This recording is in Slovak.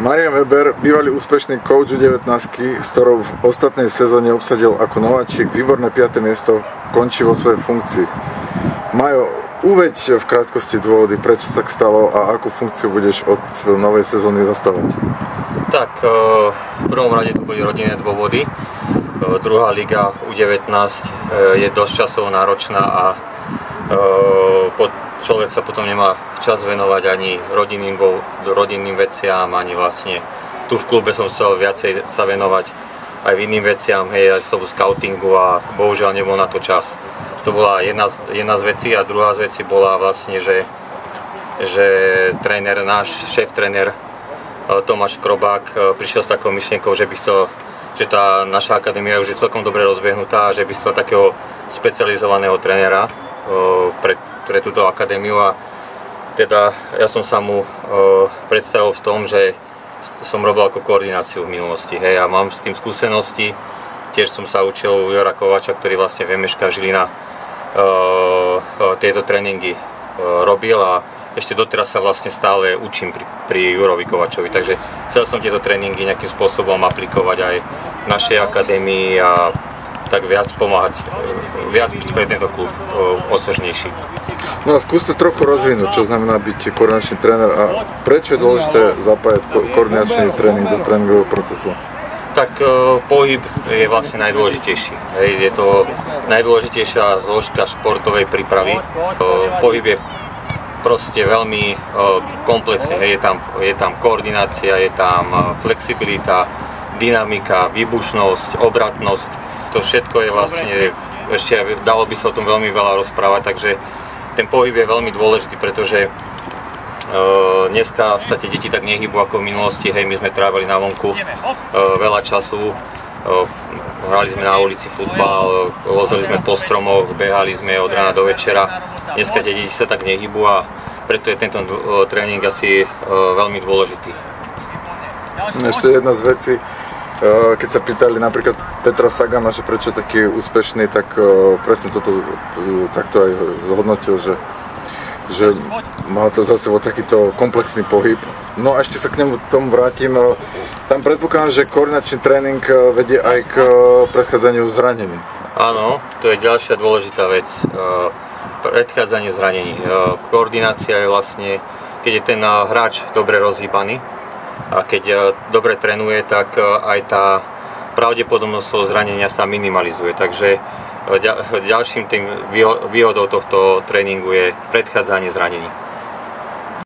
Marian Weber, bývalý úspešný coach U19, s ktorou v ostatnej sezóne obsadil ako nováčik výborné 5. miesto, končí vo svojej funkcii. Majo, uveď v krátkosti dôvody, prečo sa tak stalo a akú funkciu budeš od novej sezóny zastávať. Tak, v prvom rade to boli rodinné dôvody. Druhá liga U19 je dosť časovo náročná a človek sa potom nemá čas venovať ani rodinným veciam, ani vlastne tu v klube som chcel viacej sa venovať aj v iným veciam, aj z toho scoutingu a bohužiaľ nebol na to čas. To bola jedna z vecí a druhá z vecí bola vlastne, že tréner, náš šéf-tréner Tomáš Krobák prišiel s takou myšlienkou, že tá naša akadémia už je celkom dobre rozbehnutá a že by chcel takého specializovaného trénera pre túto akadémiu a teda ja som sa mu predstavil v tom, že som robil ako koordináciu v minulosti, hej, a mám s tým skúsenosti. Tiež som sa učil u Jora Kovača, ktorý vlastne v MŠK Žilina tieto tréningy robil a ešte doteraz sa vlastne stále učím pri Jurovi Kovačovi, takže chcel som tieto tréningy nejakým spôsobom aplikovať aj v našej akadémii a tak viac pomáhať, viac byť pre tento klub osožnejší. No a skúste trochu rozvinúť, čo znamená byť koordinačný tréner a prečo je dôležité zapájať koordinačný tréning do tréningového procesu? Tak pohyb je vlastne najdôležitejší. Je to najdôležitejšia zložka športovej prípravy. Pohyb je proste veľmi komplexný. Je tam koordinácia, je tam flexibilita, dynamika, výbušnosť, obratnosť. To všetko je vlastne, ešte dalo by sa o tom veľmi veľa rozprávať, takže ten pohyb je veľmi dôležitý, pretože dneska sa tie deti tak nehybu ako v minulosti. Hej, my sme trávili na vonku veľa času, hrali sme na ulici futbal, lozili sme po stromoch, behali sme od rána do večera. Dneska tie deti sa tak nehybu a preto je tento tréning asi veľmi dôležitý. Ešte jedna z vecí, keď sa pýtali napríklad Petra Sagana, že prečo je taký úspešný, tak presne toto takto aj zhodnotil, že má to za sebou takýto komplexný pohyb. No a ešte sa k tomu vrátim. Tam predpokladám, že koordinačný tréning vedie aj k predchádzaniu zranení. Áno, to je ďalšia dôležitá vec. Predchádzanie zranení. Koordinácia je vlastne, keď je ten hráč dobre rozhýbaný a keď dobre trénuje, tak aj tá pravdepodobnosť toho zranenia sa minimalizuje. Takže ďalším tým výhodou tohto tréningu je predchádzanie zranení.